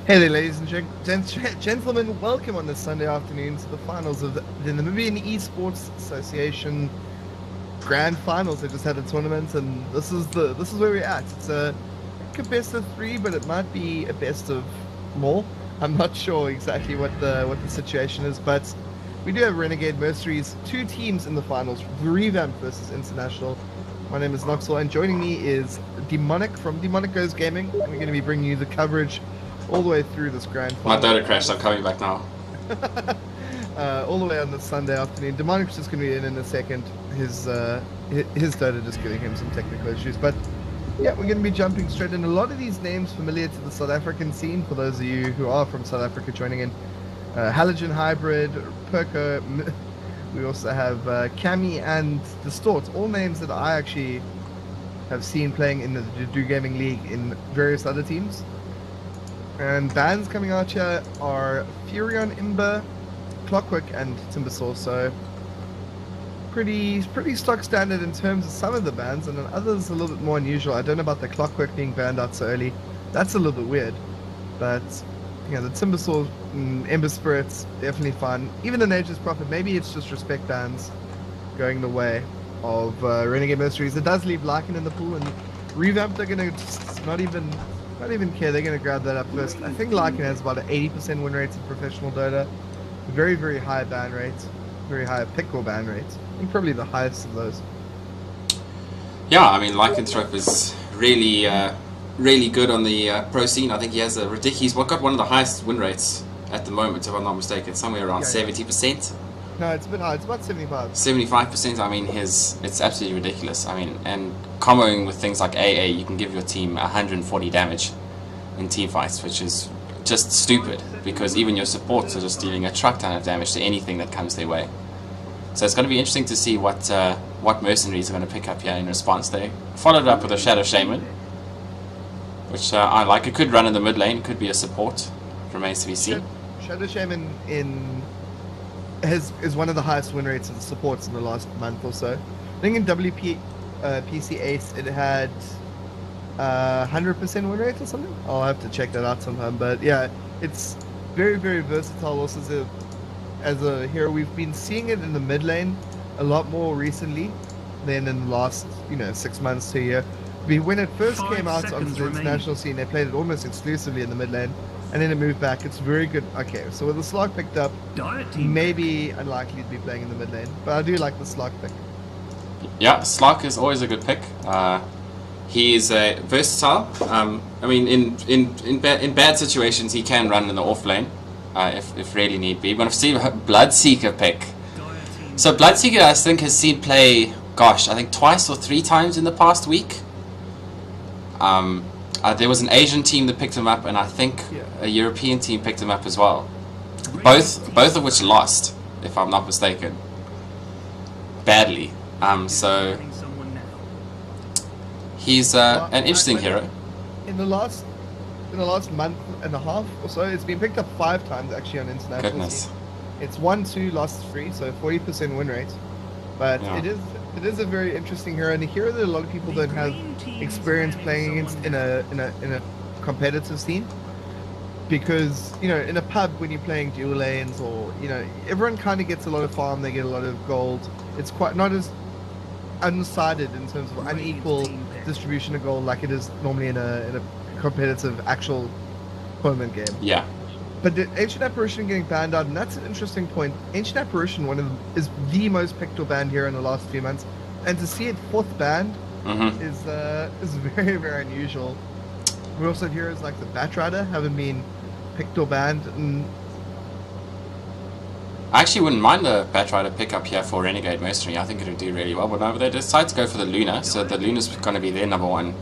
Hey there, ladies and gentlemen. Welcome on this Sunday afternoon to the finals of the Namibian eSports Association Grand Finals. They just had a tournament, and this is where we're at. It's a best of three, but it might be a best of more. I'm not sure exactly what the situation is, but we do have Renegade Mercenaries, two teams in the finals, Revamped versus International. My name is Noxville, and joining me is DeMoNiK from DeMoNiK Goes Gaming. We're going to be bringing you the coverage all the way through this grand My final. Dota crashed, I'm coming back now. All the way on this Sunday afternoon. DeMoNiK's just going to be in a second. His Dota just giving him some technical issues. But yeah, we're going to be jumping straight in. A lot of these names familiar to the South African scene, for those of you who are from South Africa joining in. Halogen Hybrid, Perko, we also have Cami and Distort, all names that I actually have seen playing in the Do Gaming League in various other teams. And bans coming out here are Furion, Imber, Clockwork, and Timbersaw. So pretty stock standard in terms of some of the bans, and then others a little bit more unusual. I don't know about the Clockwork being banned out so early. That's a little bit weird. But you know, the Timbersaw and Ember Spirits definitely fun. Even the Nature's Prophet, maybe it's just respect bans going the way of Renegade Mercenaries. It does leave Lycan in the pool, and Revamped are going to just not even care. They're going to grab that up first. I think Lycan has about an 80% win rate in professional Dota. Very, very high ban rate. Very high pick or ban rate. I think probably the highest of those. Yeah, I mean, Lycanthrope is really, really good on the pro scene. I think he has a ridiculous. He's got one of the highest win rates at the moment, if I'm not mistaken. Somewhere around 70%. No, it's a bit high. It's about 75. 75%. I mean, it's absolutely ridiculous. I mean, and comboing with things like AA, you can give your team 140 damage in team fights, which is just stupid, because even your supports are just dealing a truck ton of damage to anything that comes their way. So it's going to be interesting to see what mercenaries are going to pick up here in response. They followed up with a Shadow Shaman, which I like. It could run in the mid lane, could be a support. Remains to be seen. Shadow Shaman is one of the highest win rates of the supports in the last month or so. I think in PC Ace it had 100% win rate or something. I'll have to check that out sometime. But yeah, it's very, very versatile. Also as a hero, we've been seeing it in the mid lane a lot more recently than in the last 6 months to a year. When it first came out onto the international scene, they played it almost exclusively in the mid lane, and then it moved back. It's very good. Okay, so with the Slug picked up, maybe unlikely to be playing in the mid lane, but I do like the Slug pick. Yeah, Slug is always a good pick. He is versatile. I mean, in bad situations, he can run in the off lane if really need be. But I've seen Bloodseeker pick. So Bloodseeker, I think, has seen play, gosh, I think twice or three times in the past week. There was an Asian team that picked him up, and I think a European team picked him up as well. Both of which lost, if I'm not mistaken, badly. So he's an interesting hero. In the last month and a half or so, it's been picked up 5 times actually on international. Goodness. Scene. It's 1-2, lost 3, so 40% win rate. But Yeah. it is a very interesting hero, and a hero that a lot of people don't have experience playing against in a competitive scene. Because in a pub when you're playing dual lanes, or everyone kind of gets a lot of farm, they get a lot of gold. It's quite not as unsided in terms of unequal distribution of gold like it is normally in a competitive actual tournament game. Yeah. But the Ancient Apparition getting banned out, and that's an interesting point. Ancient Apparition, is the most picked or banned here in the last few months, and to see it 4th banned is very, very unusual. We also have heroes like the Batrider haven't been picked or banned, and I actually wouldn't mind the Batrider pickup here for Renegade Mercenary. I think it would do really well. But no, they decided to go for the Luna, so the Luna's going to be their number one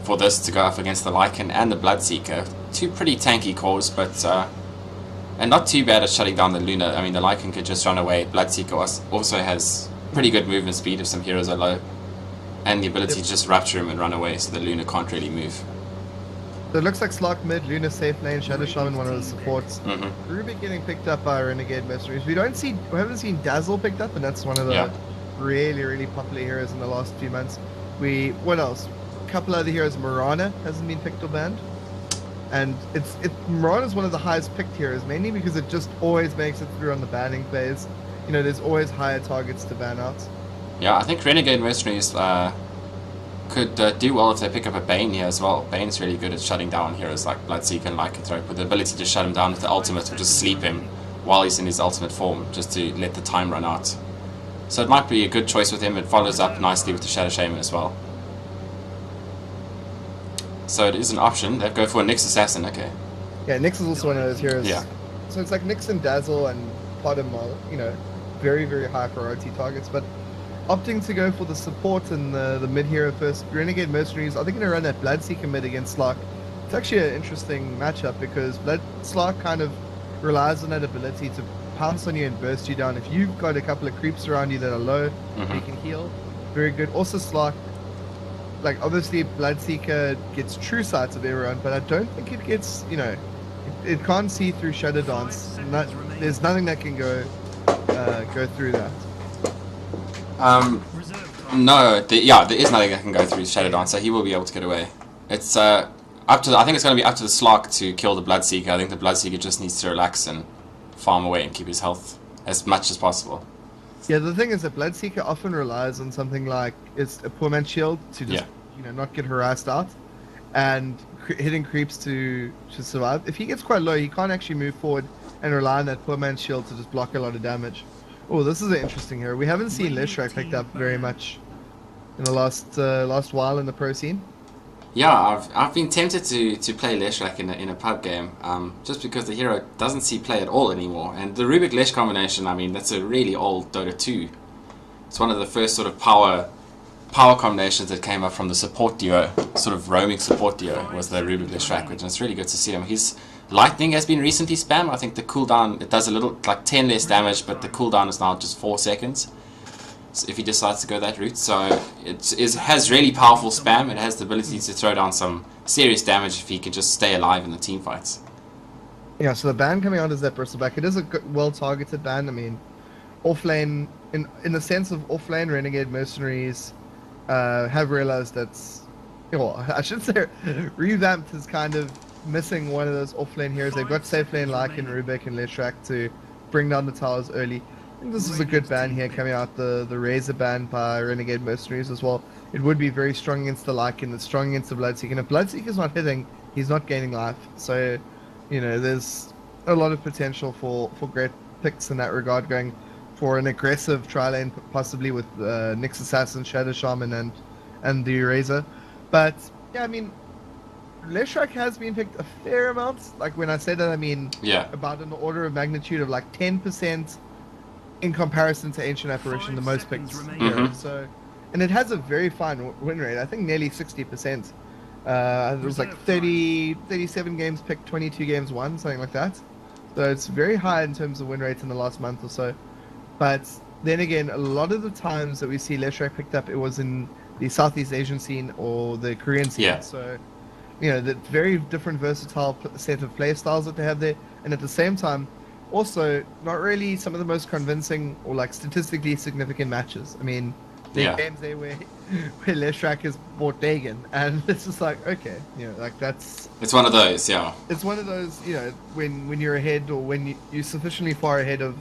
for this, to go up against the Lycan and the Bloodseeker. 2 pretty tanky cores, but and not too bad at shutting down the Luna. I mean, the Lycan could just run away. Bloodseeker also has pretty good movement speed if some heroes are low, and the ability to just rapture him and run away, so the Luna can't really move. so it looks like Slark mid, Luna safe lane, Shadow Shaman one of the supports. Ruby getting picked up by Renegade Mercenaries. We haven't seen Dazzle picked up, and that's one of the really, really popular heroes in the last few months. What else? A couple other heroes. Marana hasn't been picked or banned. And Moran is one of the highest picked heroes, mainly because it just always makes it through on the banning phase. You know, there's always higher targets to ban out. Yeah, I think Renegade Mercenaries could do well if they pick up a Bane here as well. Bane's really good at shutting down heroes like Bloodseeker and Lycanthrope, with the ability to shut him down with the ultimate or just sleep him while he's in his ultimate form, just to let the time run out. So it might be a good choice with him. It follows up nicely with the Shadow Shaman as well. So it is an option. They go for a Nyx Assassin, okay. Yeah, Nyx is also one of those heroes. Yeah. So it's like Nyx and Dazzle and Podem are, you know, very, very high priority targets, but opting to go for the support and the mid hero first. Renegade Mercenaries, are they going to run that Bloodseeker mid against Slark? It's actually an interesting matchup because Slark kind of relies on that ability to pounce on you and burst you down. If you've got a couple of creeps around you that are low, you can heal. Very good. Also Slark, like obviously Bloodseeker gets true sights of everyone, but I don't think it gets, you know, it can't see through Shadow Dance. There's nothing that can go through that. No, there is nothing that can go through Shadow Dance, so he will be able to get away. It's up to I think it's going to be up to the Slark to kill the Bloodseeker. I think the Bloodseeker just needs to relax and farm away and keep his health as much as possible. Yeah, the thing is that Bloodseeker often relies on something like it's a poor man's shield to just you know, not get harassed out, and hitting creeps to survive. If he gets quite low, he can't actually move forward and rely on that poor man's shield to just block a lot of damage. Oh, this is an interesting hero. We haven't seen Leshrac picked up very much in the last while in the pro scene. Yeah, I've been tempted to play Leshrac in a pub game, just because the hero doesn't see play at all anymore. And the Rubik Lesh combination, I mean, that's a really old Dota 2. It's one of the first sort of power combinations that came up from the support duo, sort of roaming support duo, was the Rubik Leshrac, which is really good to see him. His Lightning has been recently spammed. I think the cooldown, it does a little, like 10 less damage, but the cooldown is now just 4 seconds. If he decides to go that route. So it has really powerful spam. It has the ability to throw down some serious damage if he can just stay alive in the team fights. Yeah, so the ban coming out is that Bristleback. It is a well-targeted ban. I mean, offlane, in the sense of offlane, Renegade Mercenaries have realized that's, well, I should say Revamped is kind of missing one of those offlane heroes. They've got safe lane like in Rubik and Leshrac to bring down the towers early. I think this is a good ban here, coming out the Razor ban by Renegade Mercenaries as well. It would be very strong against the Lycan, it's strong against the Bloodseeker. And if Bloodseeker's not hitting, he's not gaining life. So, you know, there's a lot of potential for great picks in that regard, going for an aggressive tri-lane, possibly with Nyx Assassin, Shadow Shaman, and the Razor. But, yeah, I mean, Leshrac has been picked a fair amount. Like, when I say that, I mean about an order of magnitude of like 10%. In comparison to Ancient Apparition, the most picked hero. So, and it has a very fine win rate. I think nearly 60%. It was like 37 games picked, 22 games won, something like that. So it's very high in terms of win rates in the last month or so. But then again, a lot of the times that we see Leshrac picked up, it was in the Southeast Asian scene or the Korean scene. Yeah. So, you know, the very different versatile set of play styles that they have there. And at the same time, also, not really some of the most convincing or like statistically significant matches. I mean, there are games there where Leshrac has bought Dagon, and it's just like, okay, you know, like that's... It's one of those, yeah. It's one of those, you know, when you're ahead or when you're sufficiently far ahead of,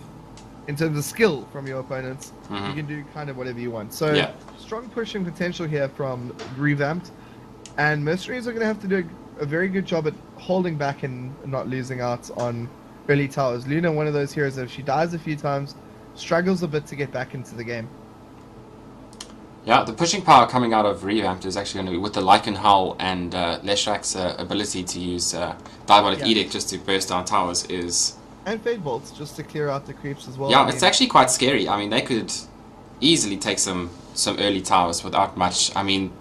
in terms of skill from your opponents, you can do kind of whatever you want. So, strong pushing potential here from Revamped, and Mercenaries are going to have to do a very good job at holding back and not losing out on early towers. Luna, one of those heroes that if she dies a few times, struggles a bit to get back into the game. Yeah, the pushing power coming out of Revamped is actually going to be with the Lycan Hull and Leshrac's ability to use Diabolic Edict just to burst down towers is... And Fade Bolts, just to clear out the creeps as well. Yeah, it's actually quite scary. I mean, they could easily take some early towers without much. I mean,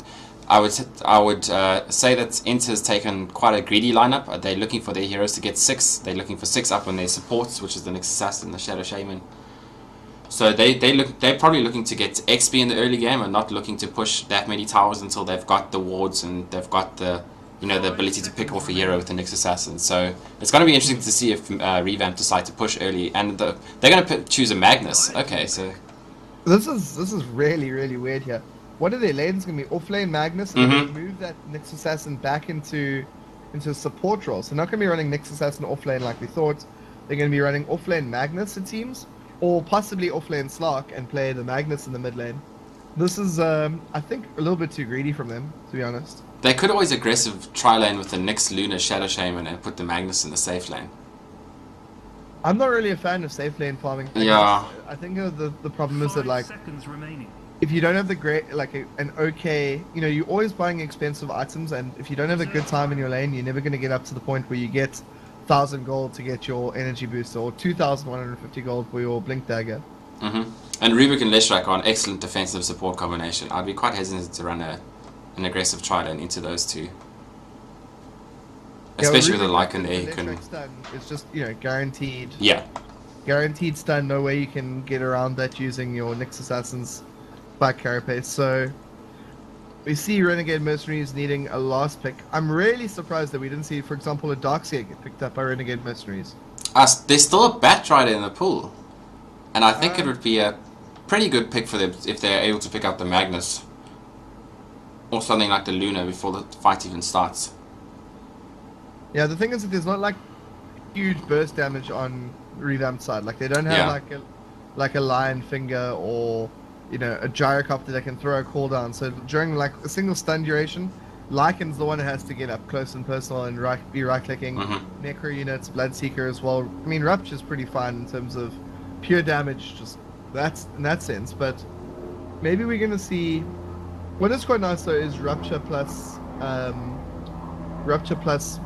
I would say that Int has taken quite a greedy lineup. They're looking for their heroes to get 6. They're looking for 6 up on their supports, which is the Nyx Assassin and the Shadow Shaman. So they're probably looking to get XP in the early game and not looking to push that many towers until they've got the wards and they've got the the ability to pick off a hero with the Nyx Assassin. So it's going to be interesting to see if Revamp decide to push early, and they're going to choose a Magnus. Okay, so this is really weird here. What are their lanes going to be? Offlane Magnus, and they move that Nyx Assassin back into into a support role. So they're not going to be running Nyx Assassin offlane like we thought. They're going to be running offlane Magnus, it seems, or possibly offlane Slark and play the Magnus in the mid lane. This is, I think, a little bit too greedy from them, to be honest. They could always aggressive tri-lane with the Nyx Luna Shadow Shaman and put the Magnus in the safe lane. I'm not really a fan of safe lane farming. Yeah. I think the problem is that, like, seconds remaining. if you don't have the great, like, an okay, you know, you're always buying expensive items, and if you don't have a good time in your lane, you're never going to get up to the point where you get 1,000 gold to get your energy booster, or 2,150 gold for your blink dagger. And Rubik and Leshrak are an excellent defensive support combination. I'd be quite hesitant to run an aggressive tri-lane into those two. Especially with a Lycan there, you can... Stun is just, you know, guaranteed. Yeah. Guaranteed stun, no way you can get around that using your Nyx Assassin's back carapace. So, we see Renegade Mercenaries needing a last pick. I'm really surprised that we didn't see, for example, a Darkseer get picked up by Renegade Mercenaries. There's still a Bat Rider in the pool. And I think it would be a pretty good pick for them if they're able to pick up the Magnus. Or something like the Luna before the fight even starts. Yeah, the thing is that there's not like huge burst damage on revamped side. Like they don't have like a lion finger or, you know, a gyrocopter that can throw a cooldown. So during like a single stun duration, Lycan's the one that has to get up close and personal and be right clicking. Necro units, Bloodseeker as well. I mean, Rupture's pretty fine in terms of pure damage, just that's in that sense. But maybe we're gonna see. What is quite nice though is Rupture plus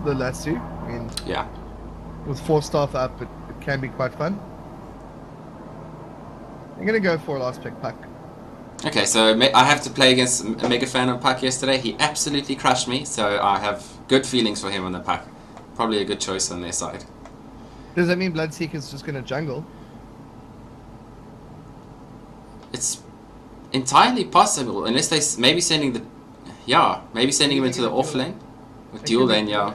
the Lasso. I mean, yeah, with 4 staff up, it can be quite fun. I'm gonna go for a last pick Puck. Okay, so I have to play against a mega fan of Puck yesterday. He absolutely crushed me, so I have good feelings for him on the Puck. Probably a good choice on their side. Does that mean Bloodseeker's just gonna jungle? It's entirely possible, unless they maybe sending him into the off lane with dual lane. Yeah,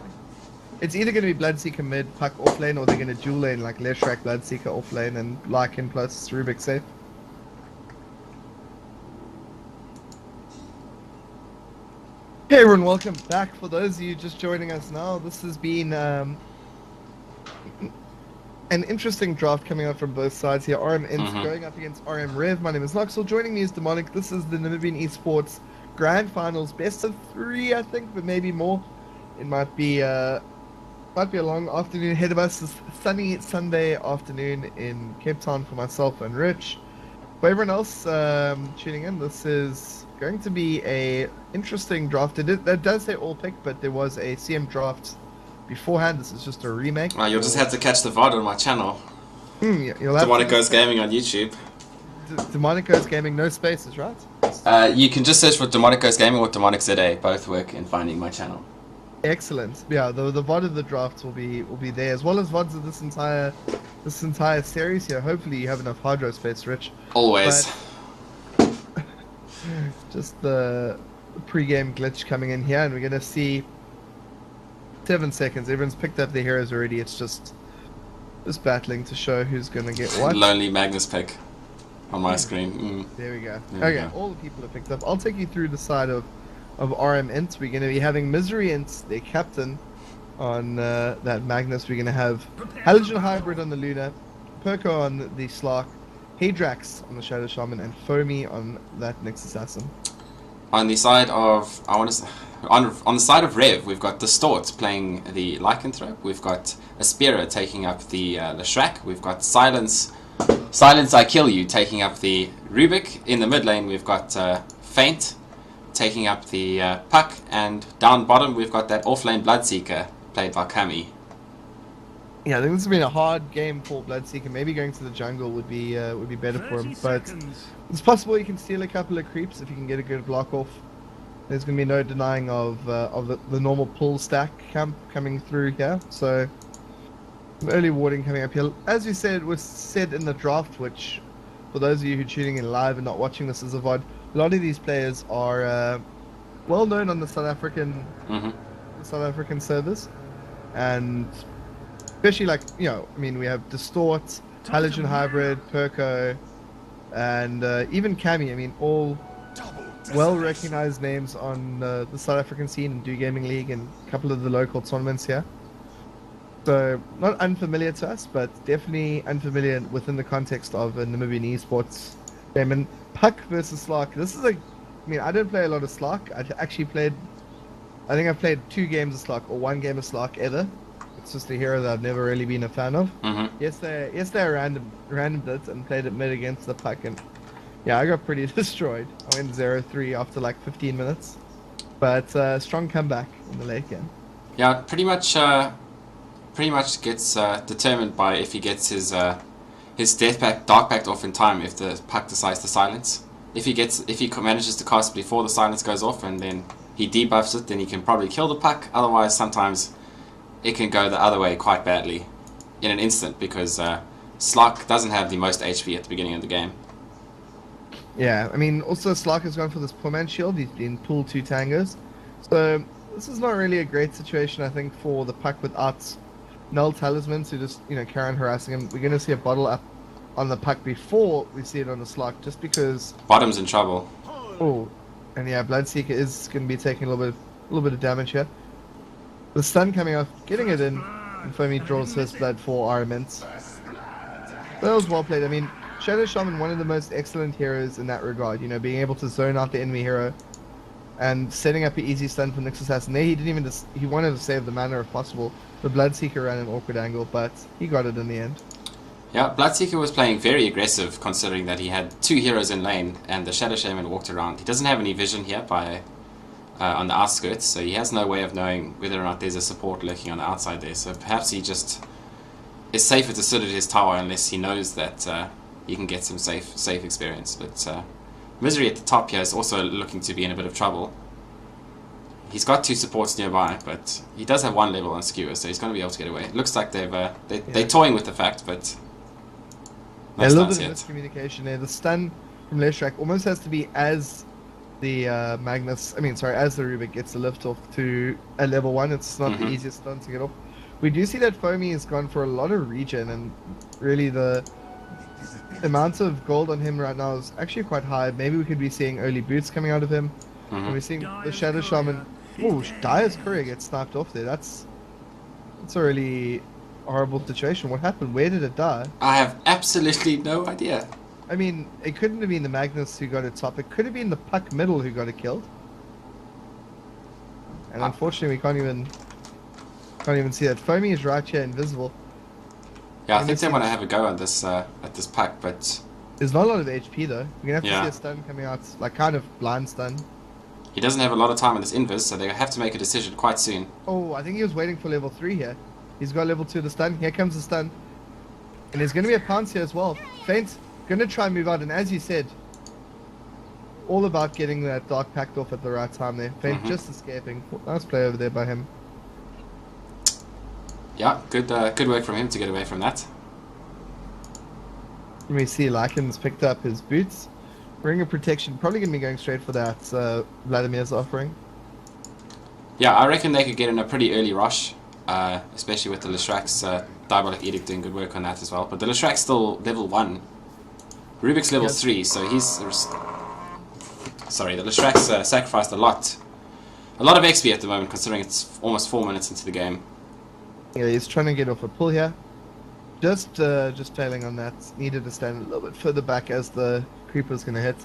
it's either going to be Bloodseeker mid, Puck off lane, or they're going to dual lane like Leshrak, Bloodseeker off lane, and Lycan plus Rubik safe. Hey everyone, welcome back. For those of you just joining us now, this has been an interesting draft coming out from both sides here. rM.Int going up against rM.Rev. My name is Noxville. Joining me is DeMoNiK. This is the Namibian eSports Grand Finals, best of 3, I think, but maybe more. It might be a long afternoon ahead of us. It's sunny Sunday afternoon in Cape Town for myself and Rich. For everyone else tuning in, this is going to be a interesting draft. That does say all pick, but there was a CM draft beforehand. This is just a remake. You'll just have to catch the VOD on my channel. DeMoNiK Goes Gaming on YouTube. DeMoNiK Goes Gaming, no spaces, right? You can just search for DeMoNiK Goes Gaming or DeMoNiK ZA. Both work in finding my channel. Excellent. Yeah, the VOD of the drafts will be there, as well as VODs of this entire series here. Hopefully you have enough hydro space, Rich. Always. But just the pre-game glitch coming in here, and we're gonna see 7 seconds. Everyone's picked up their heroes already. It's just battling to show who's gonna get what. Lonely Magnus pick on my screen. There we go. There we Okay, go. all the people are picked up. I'll take you through the side of rM.Int. We're gonna be having Misery.Int, their captain, on that Magnus. We're gonna have Halogen Hybrid on the Luna, Perko on the Slark, Hadrax on the Shadow Shaman, and Foamy on that Nyx Assassin. On the side of on the side of Rev, we've got Distort playing the Lycanthrope. We've got Aspira taking up the Leshrak. We've got Silence I Kill You taking up the Rubik. In the mid lane, we've got Feint taking up the Puck, and down bottom we've got that offlane Bloodseeker played by Kami. Yeah, I think this has been a hard game for Bloodseeker. Maybe going to the jungle would be better for him, but it's possible you can steal a couple of creeps if you can get a good block off. There's going to be no denying of the normal pull stack coming through here, so some early warning coming up here. As you said, was said in the draft, which for those of you who are tuning in live and not watching this as a VOD, a lot of these players are well known on the South African servers, and especially like, you know, I mean, we have Distort, Halogen Hybrid, Perko, and even Kami. I mean, all well-recognized names on the South African scene in Do Gaming League and a couple of the local tournaments here. So not unfamiliar to us, but definitely unfamiliar within the context of a Namibian eSports game. And Puck versus Slark. This is I mean, I don't play a lot of Slark. I think I've played 2 games of Slark or 1 game of Slark ever. It's just a hero that I've never really been a fan of. Yesterday I randomed it and played it mid against the Puck, and yeah, I got pretty destroyed. I went 0-3 after like 15 minutes, but strong comeback in the late game. Yeah, pretty much gets determined by if he gets his Dark Pact off in time. If the Puck decides to silence, if he manages to cast before the silence goes off, and then he debuffs it, then he can probably kill the Puck. Otherwise, sometimes it can go the other way quite badly in an instant, because Slark doesn't have the most HP at the beginning of the game. Yeah, I mean, also Slark has gone for this poor man shield. He's been pulled 2 tangos, so this is not really a great situation, I think, for the Puck without null talismans who just, carry on harassing him. We're going to see a bottle up on the Puck before we see it on the Slark, just because Bottom's in trouble. Oh, and yeah, Bloodseeker is going to be taking a little bit of damage here. The stun coming off, getting it in, and Foamy draws his blood for rM.Int. That was well played. I mean, Shadow Shaman, one of the most excellent heroes in that regard, being able to zone out the enemy hero and setting up an easy stun for Nyx Assassin. There he wanted to save the mana if possible. The Bloodseeker ran an awkward angle, but he got it in the end. Yeah, Bloodseeker was playing very aggressive, considering that he had 2 heroes in lane and the Shadow Shaman walked around. He doesn't have any vision here on the outskirts, so he has no way of knowing whether or not there's a support lurking on the outside there. So perhaps he just is safer to sit at his tower unless he knows that he can get some safe experience. But Misery at the top here is also looking to be in a bit of trouble. He's got 2 supports nearby, but he does have 1 level on Skewer, so he's going to be able to get away. It looks like they're toying with the fact, but a little bit of miscommunication there. The stun from Leshrac almost has to be as the as the Rubik gets the lift off to a level 1. It's not the easiest stun to get off. We do see that Foamy has gone for a lot of regen, and really the amount of gold on him right now is actually quite high. Maybe we could be seeing early boots coming out of him. And we're seeing the Shadow Shaman. Oh, Dire's Courier gets sniped off there. That's a really horrible situation. What happened? Where did it die? I have absolutely no idea. I mean, it couldn't have been the Magnus who got it top. It could have been the Puck middle who got it killed. And unfortunately, we can't even see that. Foamy is right here, invisible. Yeah, I think they want to have a go at this Puck, but there's not a lot of HP though. We're gonna have to see a stun coming out, like kind of blind stun. He doesn't have a lot of time on this invis, so they have to make a decision quite soon. Oh, I think he was waiting for level 3 here. He's got level 2 the stun. Here comes the stun. And there's going to be a pounce here as well. Feint, going to try and move out. And as you said, all about getting that Dark Pact off at the right time there. Feint just escaping. Nice play over there by him. Yeah, good work from him to get away from that. We see Lycan's picked up his boots. Ring of Protection, probably going to be going straight for that Vladimir's offering. Yeah, I reckon they could get in a pretty early rush, especially with the Leshrac's Diabolic Edict doing good work on that as well. But the Leshrac's still level 1. Rubik's level 3, so he's... Sorry, the Leshrac's sacrificed a lot of XP at the moment, considering it's almost 4 minutes into the game. Yeah, he's trying to get off a pull here. Just failing on that. Needed to stand a little bit further back as the Creeper's going to hit.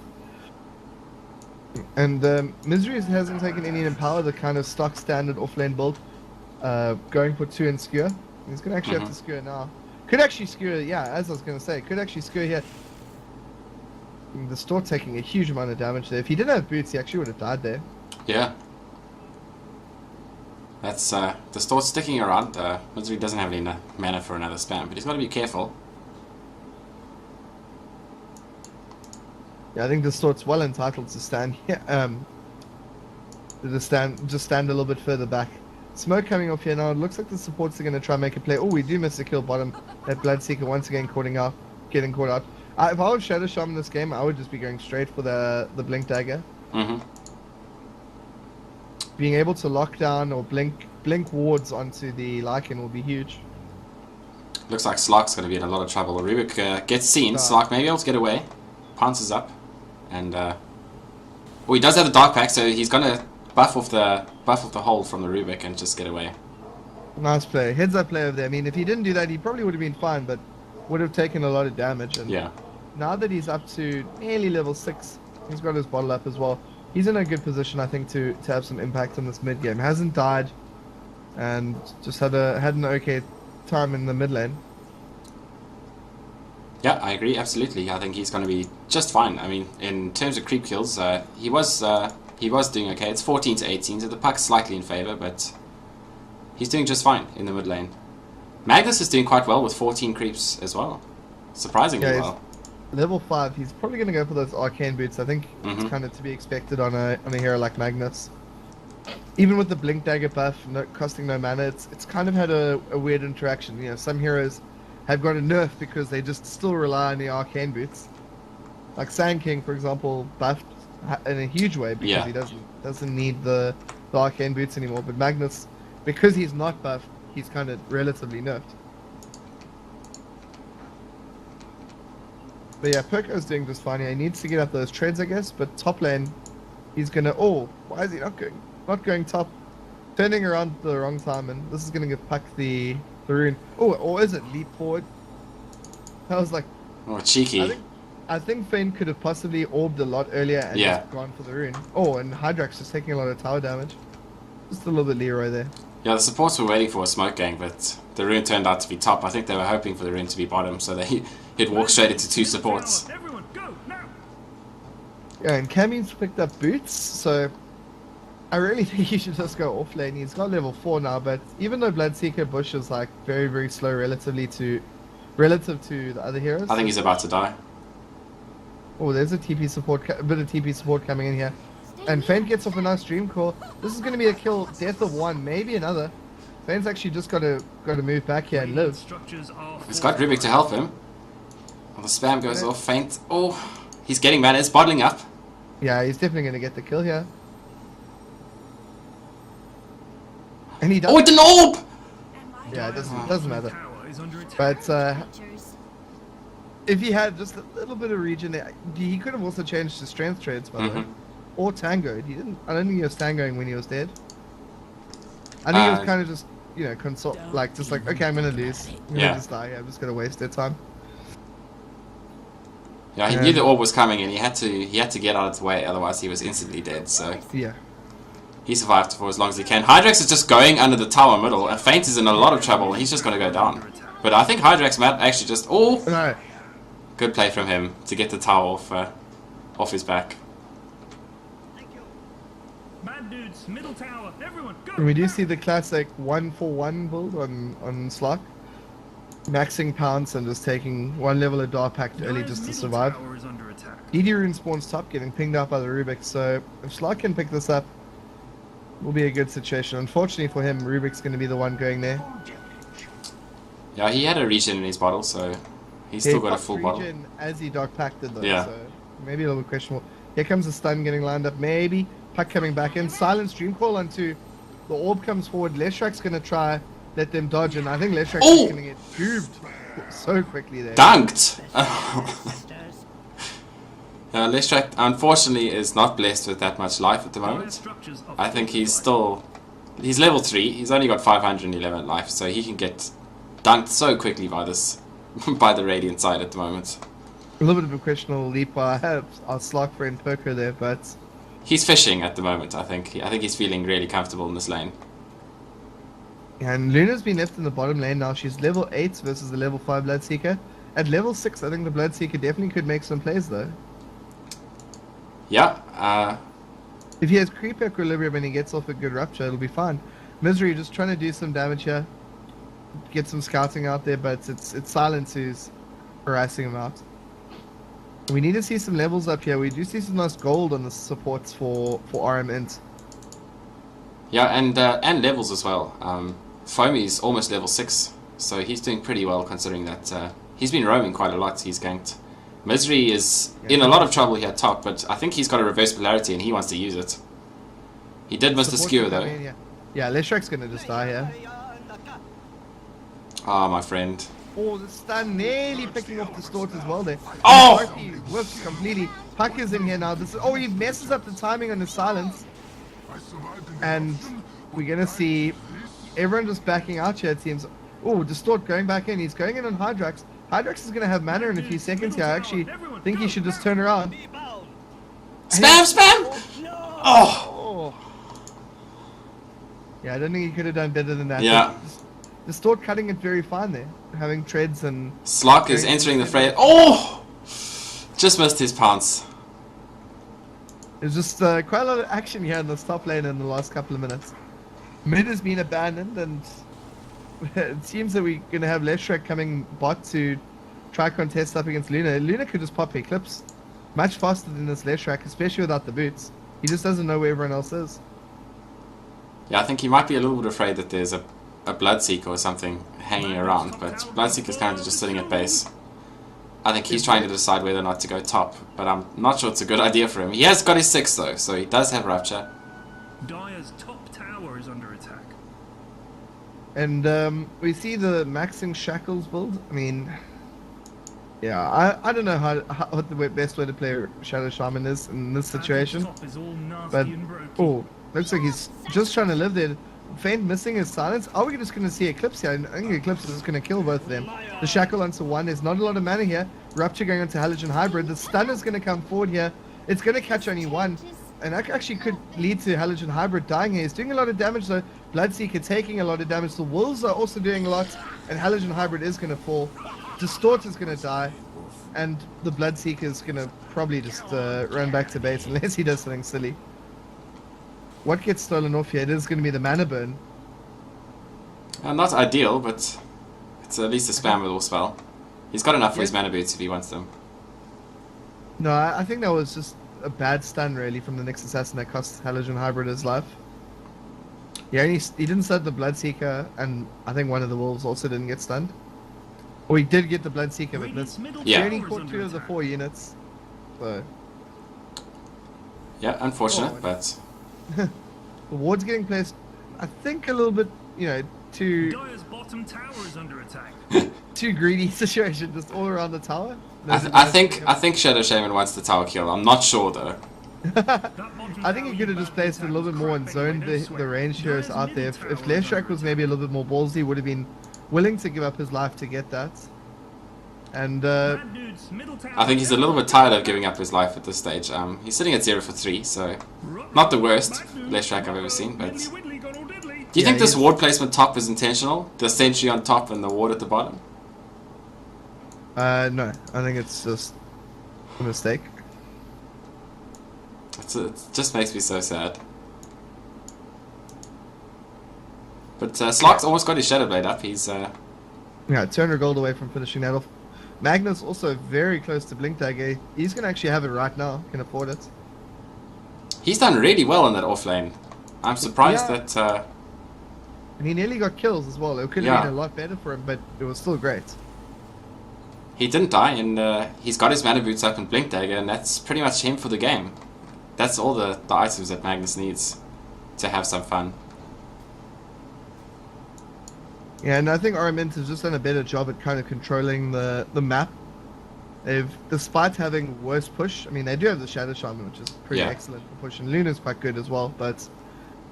And Misery hasn't taken any Empower, the kind of stock standard offlane build. Going for 2 and Skewer. He's going to actually have to Skewer now. Could actually Skewer, yeah, as I was going to say, could actually Skewer here. The Stork taking a huge amount of damage there. If he didn't have boots, he actually would have died there. Yeah. That's the Stork's sticking around. Misery doesn't have any mana for another spam, but he's got to be careful. Yeah, I think the Stork's well entitled to stand here. Just stand a little bit further back. Smoke coming off here now. It looks like the supports are going to try and make a play. Oh, we do miss a kill bottom. That Bloodseeker once again getting caught out. If I was Shadow Shaman in this game, I would just be going straight for the Blink Dagger. Being able to lock down or blink wards onto the Lycan will be huge. Looks like Slark's going to be in a lot of trouble. Rubik gets seen. Slark may be able to get away. Pounces up. And Well, he does have the Dark Pack, so he's gonna buff off the hold from the Rubik and just get away. Nice play. Heads up play over there. I mean, if he didn't do that, he probably would have been fine, but would have taken a lot of damage. And Yeah. now that he's up to nearly level 6, he's got his bottle up as well. He's in a good position, I think, to have some impact on this mid game. Hasn't died, and just had an okay time in the mid lane. Yeah, I agree, absolutely. I think he's going to be just fine. I mean, in terms of creep kills, he was doing okay. It's 14 to 18, so the puck's slightly in favor, but he's doing just fine in the mid lane. Magnus is doing quite well with 14 creeps as well. Surprisingly well. Level 5, he's probably going to go for those arcane boots. I think it's kind of to be expected on a hero like Magnus. Even with the blink dagger buff, costing no mana, it's kind of had a weird interaction. You know, some heroes have got a nerf because they just still rely on the arcane boots. Like Sand King, for example, buffed in a huge way because he doesn't need the arcane boots anymore. But Magnus, because he's not buffed, he's kind of relatively nerfed. But yeah, Perko's doing just fine here. He needs to get up those treads, I guess. But top lane, he's gonna. Oh, why is he not going top? Turning around at the wrong time, and this is gonna give Puck the rune. Oh, or is it leap forward? I was like, oh, cheeky. I think Fein could have possibly orbed a lot earlier and just gone for the rune. Oh, and Hydrax is taking a lot of tower damage. Just a little bit Leroy there. Yeah, the supports were waiting for a smoke gang, but the rune turned out to be top. I think they were hoping for the rune to be bottom, so he'd walk straight into 2 supports. Yeah, and Cammy's picked up boots, so I really think he should just go off lane. He's got level 4 now, but even though Bloodseeker Bush is like very, very slow relative to the other heroes. I think he's about to die. Oh, there's a TP support, a bit of TP support coming in here. And Feint gets off a nice dream core. This is going to be a kill, death of 1, maybe another. Feint's actually just got to move back here and live. He's got Rubik to help him. Oh, the spam goes off. Feint. Oh, he's getting mana. It's bottling up. Yeah, he's definitely going to get the kill here. And he does. Oh, it's an orb! Yeah, it doesn't matter. But if he had just a little bit of regen there, he could have also changed his strength trades, by the way. Or tangoed. He didn't. I don't think he was tangoing when he was dead. I think he was kind of just, you know, just like, okay, I'm gonna lose. I'm gonna just die. I'm just gonna waste their time. Yeah, he knew the orb was coming, and he had to get out of the way. Otherwise, he was instantly dead. So yeah, he survived for as long as he can. Hydrax is just going under the tower middle, and Feint is in a lot of trouble. He's just gonna go down. But I think Hydrax might actually just no. Good play from him to get the tower off his back. Middle tower, everyone, go! And we do see the classic 1-for-1 build on Slack. Maxing pounce and just taking 1 level of Dark Pact early just to survive. DD Rune spawns top, getting pinged out by the Rubik, so if Slack can pick this up, it will be a good situation. Unfortunately for him, Rubik's going to be the one going there. Yeah, he had a regen in his bottle, so he's still got a full bottle. As he Dark Pacted though, yeah. So maybe a little bit questionable. Here comes the stun getting lined up, maybe. Puck coming back in. Silence Dream Call onto the orb comes forward. Leshrak's going to try let them dodge, and I think Leshrak's going to get tubed so quickly there. Dunked! Leshrak, unfortunately, is not blessed with that much life at the moment. I think he's level 3. He's only got 511 life, so he can get dunked so quickly by by the Radiant side at the moment. A little bit of a questionable leap by our Slark friend Perko there, but he's fishing at the moment, I think. I think he's feeling really comfortable in this lane. And Luna's been left in the bottom lane now. She's level 8 versus the level 5 Bloodseeker. At level 6, I think the Bloodseeker definitely could make some plays, though. Yeah. If he has creep equilibrium and he gets off a good rupture, it'll be fine. Misery just trying to do some damage here. Get some scouting out there, but it's Silence who's harassing him out. We need to see some levels up here. We do see some nice gold on the supports for rM.Int. Yeah, and levels as well. Foamy's almost level 6, so he's doing pretty well considering that he's been roaming quite a lot. He's ganked. Misery is in a lot of trouble here top, but I think he's got a reverse polarity and he wants to use it. He did miss the skewer though. Yeah, Leshrak's gonna just die here. Ah, my friend. Oh, the stun nearly picking off the Stort as well there. Oh! He whiffs completely. Puck is in here now. He messes up the timing on the silence. And we're going to see everyone just backing out here, it seems. Oh, Distort going back in. He's going in on Hydrax. Hydrax is going to have mana in a few seconds here. I actually think he should just turn around. Spam! Oh! Yeah, I don't think he could have done better than that. Yeah. Distort cutting it very fine there. Having treads and... Slock is entering the fray. Oh! Just missed his pounce. There's just quite a lot of action here in the top lane in the last couple of minutes. Mid has been abandoned, and it seems that we're going to have Leshrac coming bot to try contest up against Luna. Luna could just pop Eclipse much faster than this Leshrac, especially without the boots. He just doesn't know where everyone else is. Yeah, I think he might be a little bit afraid that there's a Bloodseeker or something hanging around, but Bloodseeker's currently just sitting at base. I think he's trying to decide whether or not to go top, but I'm not sure it's a good idea for him. He has got his 6 though, so he does have Rapture. Dire's top tower is under attack. And we see the maxing Shackles build. I mean, yeah, I don't know what the best way to play Shadow Shaman is in this situation. But, oh, looks like he's just trying to live there. Faint missing his silence. Are we just going to see Eclipse here? I think Eclipse is just going to kill both of them. The Shackle onto one. There's not a lot of mana here. Rupture going onto Halogen Hybrid. The stun is going to come forward here. It's going to catch only one. And that actually could lead to Halogen Hybrid dying here. He's doing a lot of damage though. Bloodseeker taking a lot of damage. The Wolves are also doing a lot. And Halogen Hybrid is going to fall. Distort is going to die. And the Bloodseeker is going to probably just run back to base unless he does something silly. What gets stolen off here? It is going to be the mana burn. Not ideal, but it's at least a spammable spell. He's got enough for his mana boots if he wants them. No, I think that was just a bad stun really from the next assassin that cost Halogen Hybrid his life. Yeah, he didn't stun the Bloodseeker, and I think one of the Wolves also didn't get stunned. Or he did get the Bloodseeker, but this he only caught 2 of the 4 units. So. Yeah, unfortunate, but... The ward's getting placed, I think, a little bit, too... Dire's bottom tower is under attack. too greedy situation, just all around the tower. I think Shadow Shaman wants the tower kill. I'm not sure though. I think he could have just placed it a little bit more and zoned the range heroes out there. If Leshrac was maybe a little bit more ballsy, he would have been willing to give up his life to get that. And I think he's a little bit tired of giving up his life at this stage. He's sitting at 0 for 3, so not the worst Leshrac I've ever seen. But do you think this ward placement top is intentional? The sentry on top and the ward at the bottom? No, I think it's just a mistake. It just makes me so sad. But Slock's almost got his Shadow Blade up. He's yeah, 200 gold away from finishing that off. Magnus also very close to Blink Dagger. He's gonna actually have it right now. Can afford it. He's done really well on that offlane. I'm surprised that. And he nearly got kills as well. It could have been a lot better for him, but it was still great. He didn't die, and he's got his mana boots up and Blink Dagger, and that's pretty much him for the game. That's all the items that Magnus needs to have some fun. Yeah, and I think rM.Int has just done a better job at kind of controlling the map. They've, despite having worse push, I mean, they do have the Shadow Shaman, which is pretty excellent for push, and Luna's quite good as well, but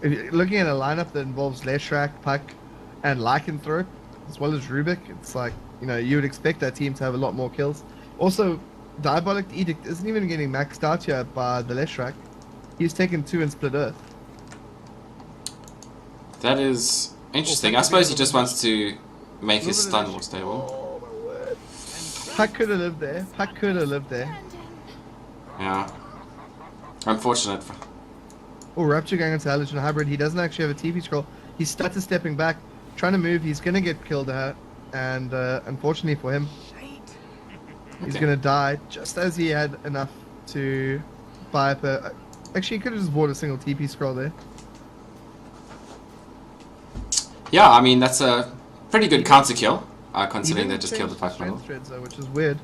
if you're looking at a lineup that involves Leshrac, Puck, and Lycanthrope, as well as Rubik, it's like, you would expect that team to have a lot more kills. Also, Diabolic Edict isn't even getting maxed out here by the Leshrac. He's taken 2 in Split Earth. That is interesting. I suppose he just wants to make his stun more stable. Oh, my word. Puck could have lived there. Puck could have lived there. Yeah. Unfortunate. Oh, Rapture going into Halogen Hybrid. He doesn't actually have a TP scroll. He's started stepping back, trying to move. He's going to get killed out. And unfortunately for him, he's going to die just as he had enough to buy up a... Actually, he could have just bought a single TP scroll there. Yeah, I mean, that's a pretty good counter kill, considering they just killed the Puck model. Which is weird.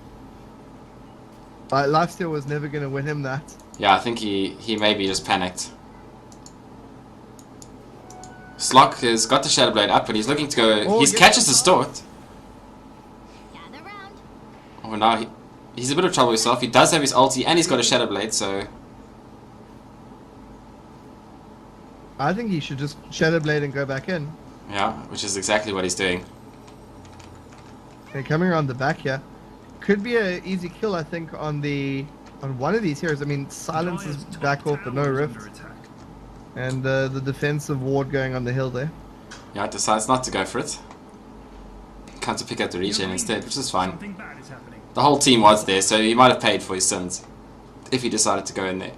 Lifesteal was never going to win him that. Yeah, I think he maybe just panicked. Slock has got the Shadow Blade up, but he's looking to go... he catches the Stort. Oh, now he's a bit of trouble himself. He does have his ulti and he's got a Shadow Blade, so... I think he should just Shadow Blade and go back in. Yeah, which is exactly what he's doing. Okay, coming around the back here. Could be an easy kill, I think, on one of these heroes. I mean, Silence is Dire's top back off, but no tower is Rift. under attack. And the defensive ward going on the hill there. Yeah, decides not to go for it. Comes to pick up the regen instead, which is fine. Something bad is happening. The whole team was there, so he might have paid for his sins if he decided to go in there.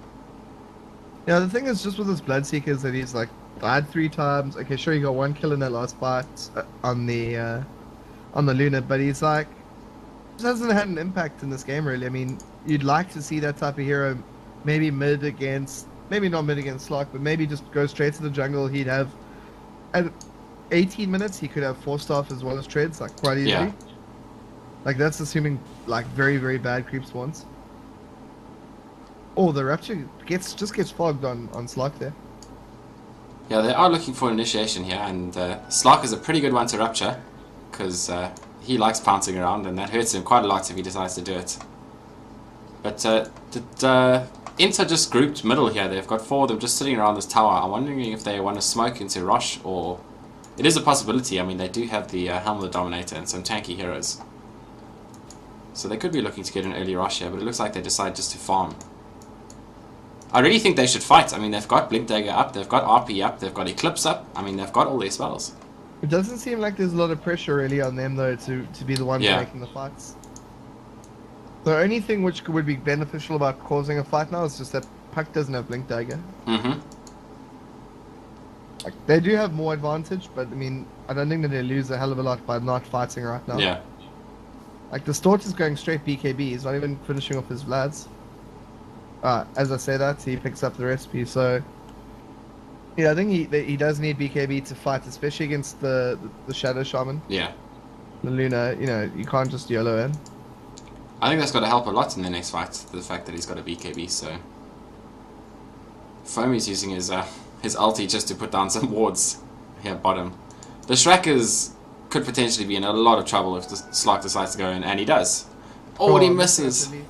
Yeah, the thing is just with his Bloodseekers that he's like died 3 times. Okay, sure, he got 1 kill in that last fight on the Luna, but he's like just hasn't had an impact in this game really. I mean, you'd like to see that type of hero, maybe mid against, maybe not mid against Slock, but maybe just go straight to the jungle. He'd have at 18 minutes he could have 4-staff as well as treads, like quite easily. Yeah. Like that's assuming like very very bad creep spawns. Oh, the Rapture just gets fogged on Slock there. Yeah, they are looking for initiation here, and Slock is a pretty good one to Rupture, because he likes pouncing around, and that hurts him quite a lot if he decides to do it. But Inter just grouped middle here. They've got 4 of them just sitting around this tower. I'm wondering if they want to smoke into Rosh, or... It is a possibility. I mean, they do have the Helm of the Dominator and some tanky heroes. So they could be looking to get an early Rosh here, but it looks like they decide just to farm. I really think they should fight. I mean, they've got Blink Dagger up, they've got RP up, they've got Eclipse up. I mean, they've got all their spells. It doesn't seem like there's a lot of pressure really on them though to be the ones Yeah. making the fights. The only thing which would be beneficial about causing a fight now is just that Puck doesn't have Blink Dagger. Mm-hmm. Like, they do have more advantage, but I mean, I don't think that they lose a hell of a lot by not fighting right now. Yeah. Like the Stort is going straight BKB. He's not even finishing off his Vlads. As I say that, he picks up the recipe. So yeah, I think he does need BKB to fight, especially against the Shadow Shaman. Yeah. The Luna, you know, you can't just YOLO in. I think that's got to help a lot in the next fight, the fact that he's got a BKB, so... Foamy's using his ulti just to put down some wards here at bottom. The Shrackers could potentially be in a lot of trouble if the Slock decides to go in, and he does. Oh, and he misses! Definitely.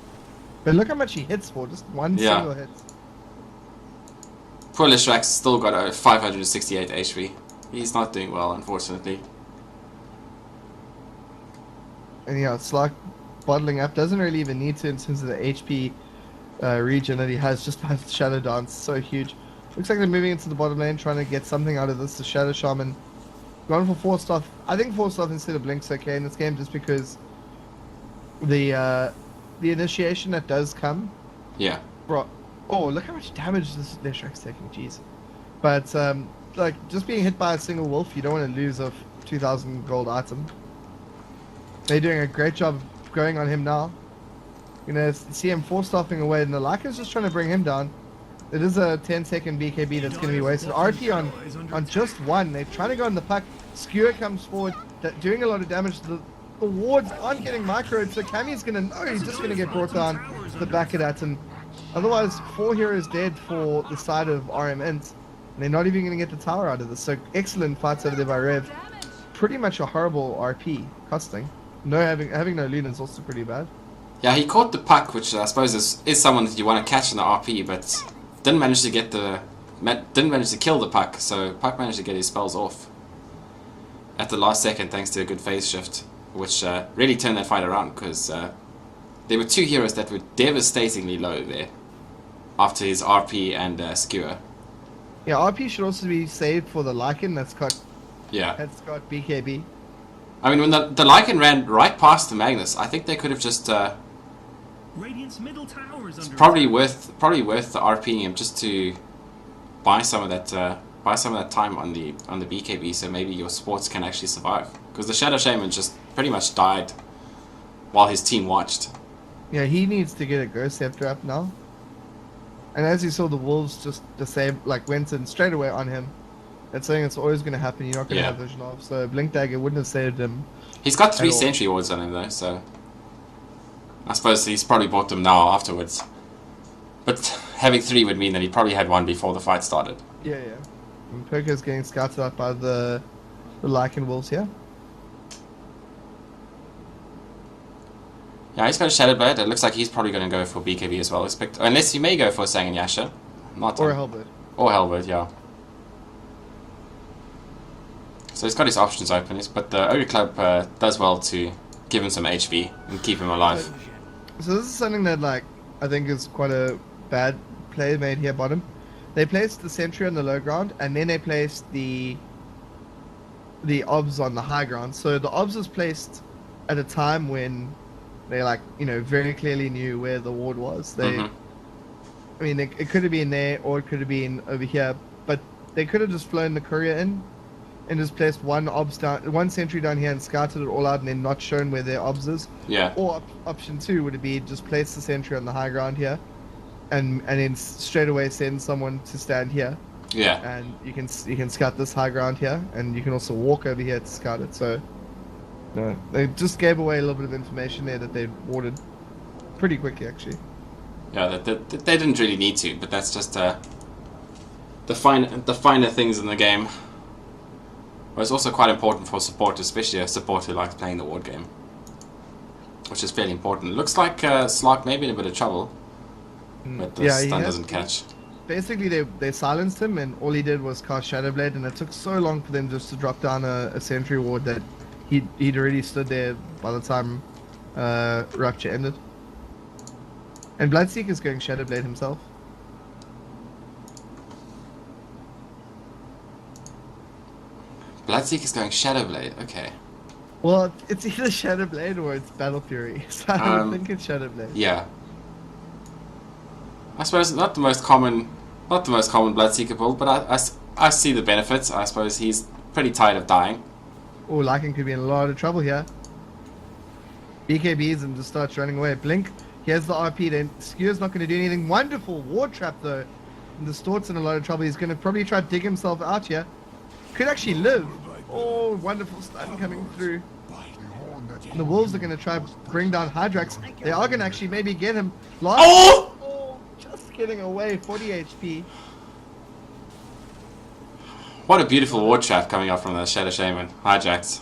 But look how much he hits for, just one Yeah. single hit. Poor Lishrak's still got a 568 HP. He's not doing well, unfortunately. And yeah, Slock bottling up, doesn't really even need to in terms of the HP region that he has, just by the Shadow Dance, so huge. Looks like they're moving into the bottom lane, trying to get something out of this. The Shadow Shaman going for 4-staff. I think 4-staff instead of Blink's okay in this game, just because the initiation that does come. Yeah. Bro, oh, look how much damage this Leshrek's taking, jeez. But like just being hit by a single wolf, you don't want to lose a 2,000 gold item. They're doing a great job going on him now. You know, see him 4-staffing away, and the Lycan's just trying to bring him down. It is a 10-second BKB that's going to be wasted. RP on just 1. They're trying to go on the Puck. Skewer comes forward, doing a lot of damage. The wards aren't getting microed, so Cammy's going to know he's just going to get brought down to the back of that. And otherwise, 4 heroes dead for the side of rM.Int. And they're not even going to get the tower out of this. So excellent fights over there by Rev. Pretty much a horrible RP costing. No, having no Luna is also pretty bad. Yeah, he caught the Puck, which I suppose is someone that you want to catch in the RP, but didn't manage to kill the Puck, so Puck managed to get his spells off at the last second thanks to a good phase shift, which really turned that fight around, because there were 2 heroes that were devastatingly low there after his RP and Skewer. Yeah, RP should also be saved for the Lycan that's got BKB. I mean, when the Lycan ran right past the Magnus, I think they could have just Radiant's middle tower is under probably attack. worth the RPing him just to buy some of that time on the BKB, so maybe your sports can actually survive, because the Shadow Shaman just pretty much died while his team watched. Yeah, he needs to get a Ghost Scepter up now. And as you saw, the Wolves just went in straight away on him. That's something that's always going to happen. You're not going to have vision of. So Blink Dagger wouldn't have saved him. He's got 3 sentry wards on him though, so I suppose he's probably bought them now afterwards. But having 3 would mean that he probably had 1 before the fight started. Yeah. And Perko's getting scouted out by the Lycan Wolves here. Yeah, he's got a Shadow Blade. It looks like he's probably going to go for BKB as well. Unless he may go for Sang and Yasha. Not Or a Hellbird. Or Hellbird, yeah. So he's got his options open, but the Ogre Club does well to give him some HP and keep him alive. So this is something that, like, I think is quite a bad play made here bottom. They placed the sentry on the low ground, and then they placed the obs on the high ground. So the obs was placed at a time when they, like, you know, very clearly knew where the ward was. They, I mean, it could have been there, or it could have been over here, but they could have just flown the courier in and just placed one sentry down here and scouted it all out, and then not shown where their obs is. Yeah. Or option 2 would be just place the sentry on the high ground here, and then straight away send someone to stand here. Yeah. And you can scout this high ground here, and you can also walk over here to scout it. So, no, they just gave away a little bit of information there that they warded pretty quickly, actually. Yeah, they didn't really need to, but that's just the finer things in the game. But it's also quite important for support, especially a support who likes playing the ward game, which is fairly important. It looks like Slark may be in a bit of trouble, but the stun doesn't catch. Basically, they silenced him, and all he did was cast Shadow Blade, and it took so long for them just to drop down a sentry ward that he'd already stood there by the time Rupture ended. And Bloodseeker's going Shadow Blade himself. Bloodseeker's going Shadow Blade, okay. Well, it's either Shadow Blade or it's Battle Fury, so I would think it's Shadow Blade. Yeah. I suppose not the most common Bloodseeker build, but I see the benefits. I suppose he's pretty tired of dying. Oh, Lycan could be in a lot of trouble here. BKBs and just starts running away. Blink, here's the RP, then Skewer's not going to do anything. Wonderful Ward Trap though. And Distort's in a lot of trouble. He's going to probably try to dig himself out here. Could actually live. Oh, wonderful stun coming through. And the Wolves are going to try to bring down Hydrax. They are going to actually maybe get him. Oh, just getting away. 40 HP. What a beautiful ward trap coming up from the Shadow Shaman. Hydrax.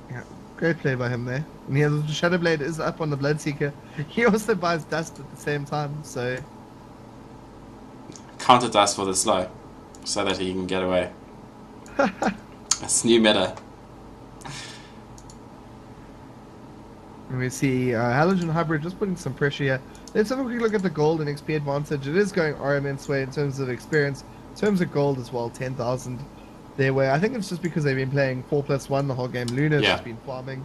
Yeah, great play by him there. And yeah, the Shadow Blade is up on the Bloodseeker. He also buys dust at the same time, so... Counter dust for the slow, so that he can get away. That's new meta. And we see Halogen Hybrid just putting some pressure here. Let's have a quick look at the gold and XP advantage. It is going rM.Int's way in terms of experience. In terms of gold as well, 10,000 their way. I think it's just because they've been playing 4+1 the whole game. Luna's has been farming.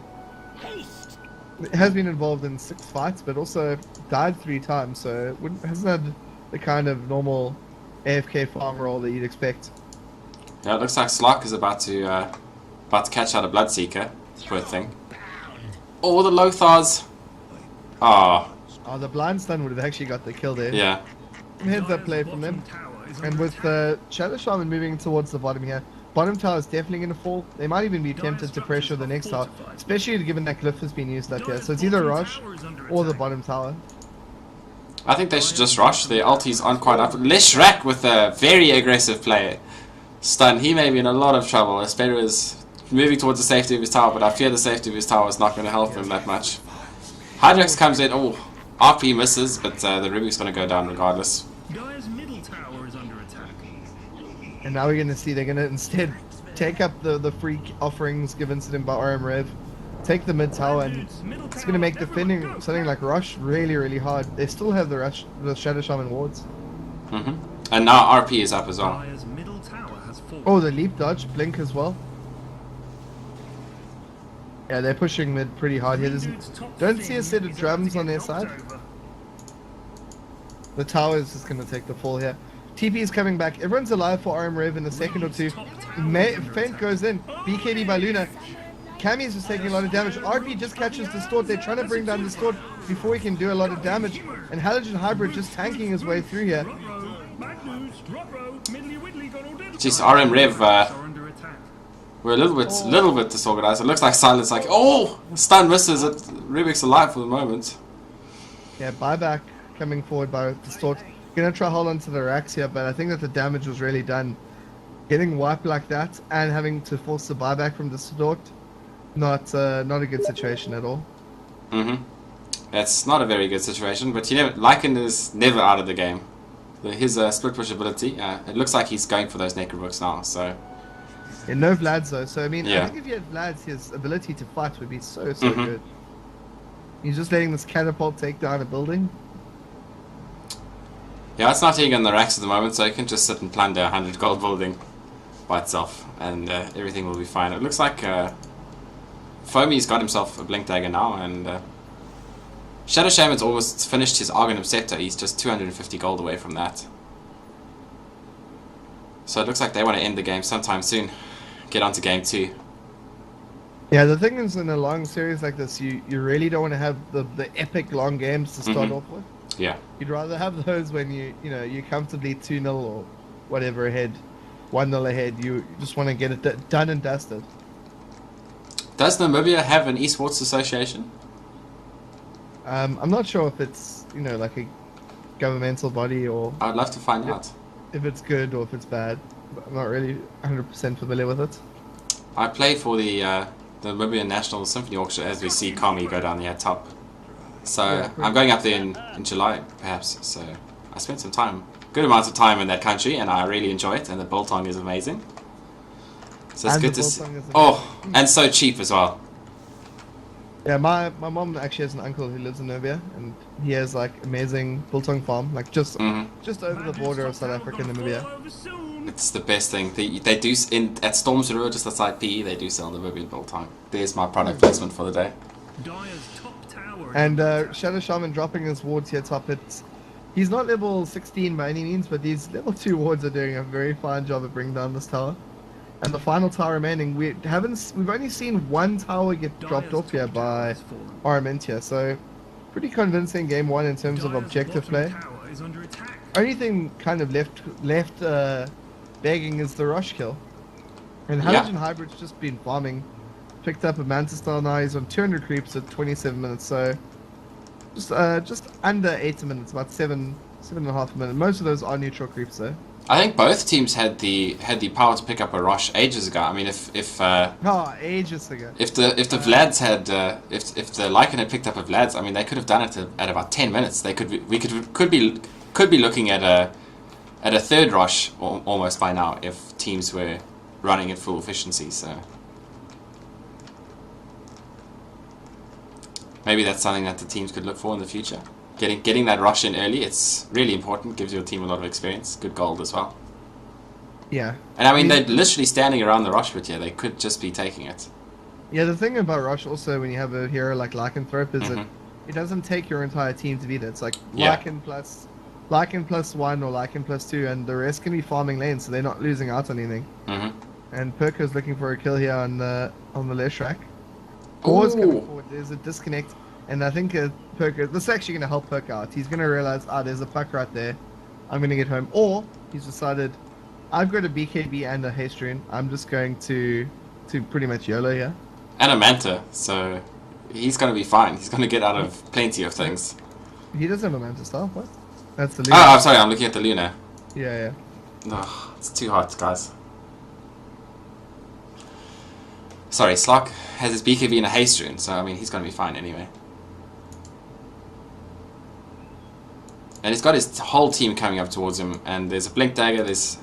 It has been involved in 6 fights, but also died 3 times, so it hasn't had the kind of normal AFK farm role that you'd expect. Yeah, it looks like Slark is about to catch out a Bloodseeker. Poor thing. Oh, the Lothars. Ah. Oh, the blind stun would have actually got the kill there. Yeah. Heads up play from them. And with Shadow Shaman moving towards the bottom here, bottom tower is definitely going to fall. They might even be tempted to pressure the next tower, especially given that Glyph has been used up here. So it's either Rush or the bottom tower. I think they should just rush. Their ultis aren't quite up. Leshrak with a very aggressive play. Stun. He may be in a lot of trouble. Espero is moving towards the safety of his tower, but I fear the safety of his tower is not going to help him that much. Hydrax comes in. Oh, RP misses, but the Ruby's going to go down regardless. Dire's middle tower is under attack. And now we're going to see they're going to instead take up the free offerings given to them by rM.Rev, take the mid tower, and it's going to make defending something like Rush really, really hard. They still have the Shadow Shaman wards. And now RP is up as well. Dire's middle tower has fallen. Oh, the leap dodge, blink as well. Yeah, they're pushing mid pretty hard here. Don't see a set of drums on their side. The tower is just going to take the fall here. TP is coming back. Everyone's alive for rM.Rev in a second or two. Feint goes in. BKB by Luna. Cammy's just taking a lot of damage. RP just catches Distort. They're trying to bring down Distort before he can do a lot of damage. And Halogen Hybrid just tanking his way through here. Jeez, rM.Rev, we're a little bit disorganized. It looks like Silence like, oh! Stun misses it. Rubik's alive for the moment. Yeah, buyback coming forward by Distort. Gonna try hold on to the racks here, but I think that the damage was really done. Getting wiped like that and having to force the buyback from Distort, not a good situation at all. It's not a very good situation, but Lycan is never out of the game. His split push ability, it looks like he's going for those Necrobooks now, so... Yeah, no Vlads though, so I mean, Yeah. I think if you had Vlads, his ability to fight would be so good. He's just letting this catapult take down a building. Yeah, it's not hitting on the racks at the moment, so he can just sit and plunder a 100 gold building by itself, and everything will be fine. It looks like Foamy's got himself a Blink Dagger now, and Shadow Shaman's almost finished his Argonum Scepter. He's just 250 gold away from that. So it looks like they want to end the game sometime soon. Get on to game 2. Yeah, the thing is, in a long series like this, you really don't want to have the epic long games to start off with. Yeah. You'd rather have those when you're comfortably 2-0 or whatever ahead, 1-0 ahead. You just want to get it done and dusted. Does Namibia have an eSports association? I'm not sure if it's like a governmental body or I'd love to find out. if it's good or if it's bad. I'm not really 100% familiar with it. I play for the Namibian National Symphony Orchestra, as we see Kami go down there top. So Yeah, I'm going up there in July, perhaps. So I spent some time, good amount of time in that country, and I really enjoy it. And the biltong is amazing. So it's And good the to see. biltong is Oh, and so cheap as well. Yeah, my mom actually has an uncle who lives in Namibia, and he has like amazing biltong farm, like just over the border of South Africa and Namibia. It's the best thing. They do at Storms River, just outside PE, they do sell Namibian biltong. There's my product placement for the day. Dire's top tower is And under Shadow Shaman dropping his wards here top. He's not level 16 by any means, but these level 2 wards are doing a very fine job of bringing down this tower. And the final tower remaining, we've only seen one tower get dropped off here by rM.Int here, so pretty convincing game 1 in terms of Dire's objective bottom play. tower is under attack. Only thing kind of left begging is the rush kill. And Yeah. Halogen Hybrid's just been farming. Picked up a Mantis Star now, he's on 200 creeps at 27 minutes, so just under 8 minutes, about 7.5 minutes. Most of those are neutral creeps though. I think both teams had the power to pick up a rush ages ago. I mean, if Ages ago. the Vlads had if the Lycan had picked up a Vlads, I mean, they could have done it at about 10 minutes. We could be looking at a third rush almost by now if teams were running at full efficiency. So maybe that's something that the teams could look for in the future. Getting that rush in early, it's really important. Gives your team a lot of experience. Good gold as well. Yeah. And I mean, they're literally standing around the rush bit here. They could just be taking it. Yeah, the thing about rush also when you have a hero like Lycanthrope is that it doesn't take your entire team to beat it. It's like Lycan plus 1 or Lycan plus 2, and the rest can be farming lanes, so they're not losing out on anything. And Perko's looking for a kill here on the left track. Gore's coming forward. There's a disconnect, and I think Perko. This is actually going to help Perko out. He's going to realize, there's a puck right there. I'm going to get home. Or he's decided, I've got a BKB and a haste rune. I'm just going to pretty much YOLO here. And a Manta, so he's going to be fine. He's going to get out of plenty of things. He doesn't have a Manta Star. What? That's the Oh, I'm sorry. I'm looking at the Luna. Yeah. Ugh, it's too hot, guys. Sorry, Slock has his BKB and a haste rune, so I mean, he's going to be fine anyway. And he's got his whole team coming up towards him, and there's a Blink Dagger, there's...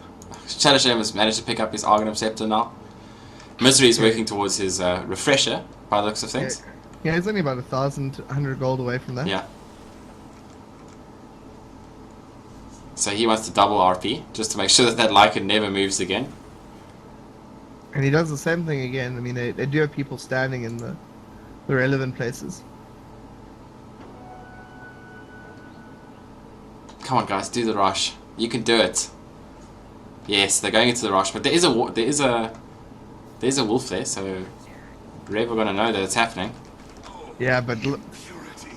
Shadow Shaman has managed to pick up his Argonum Scepter now. Misery is working towards his Refresher, by the looks of things. Yeah, he's only about 1,100 gold away from that. Yeah. So he wants to double RP, just to make sure that Lycan never moves again. And he does the same thing again. I mean, they do have people standing in the relevant places. Come on, guys, do the rush. You can do it. Yes, they're going into the rush, but there is a wolf there, so Rev are gonna know that it's happening. Yeah, but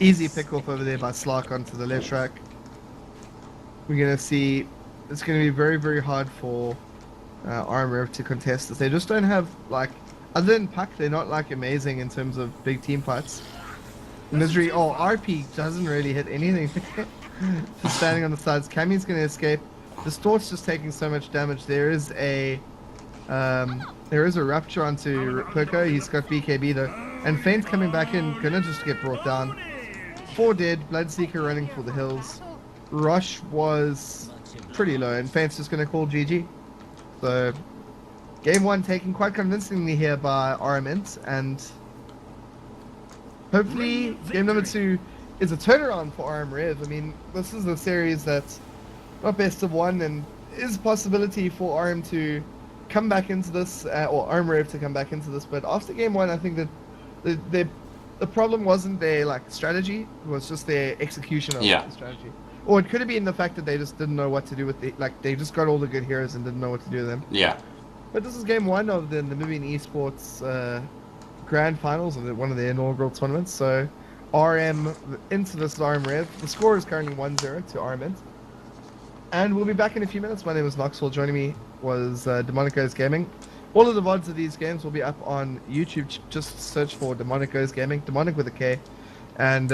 easy pick off over there by Slark onto the left track. We're gonna see. It's gonna be very, very hard for rM.Rev to contest this. They just don't have other than Puck, they're not amazing in terms of big team fights. Misery, RP doesn't really hit anything. Just standing on the sides. Cammy's gonna escape. Distort's just taking so much damage. There is a rupture onto Perko. He's got BKB though, and Feint's coming back in, gonna just get brought down. 4 dead, Bloodseeker running for the hills. Rush was pretty low, and Fant's just going to call GG. So, game 1 taken quite convincingly here by rM.Int, and hopefully game number 2 is a turnaround for rM.Rev. I mean, this is a series that's not best of 1, and is a possibility for RM to come back into this, or rM.Rev to come back into this, but after game 1, I think that the problem wasn't their like strategy, it was just their execution of the strategy. Or it could have been the fact that they just didn't know what to do with they just got all the good heroes and didn't know what to do with them. Yeah. But this is game 1 of the Namibian eSports Grand Finals of one of the inaugural tournaments. So RM into this rM.Rev. The score is currently 1-0 to rM.Int. And we'll be back in a few minutes. My name is Noxville. Joining me was DeMoNiK Gaming. All of the VODs of these games will be up on YouTube. Just search for DeMoNiK Gaming, DeMoNiK with a K. And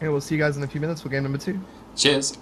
we'll see you guys in a few minutes for game number 2. Cheers.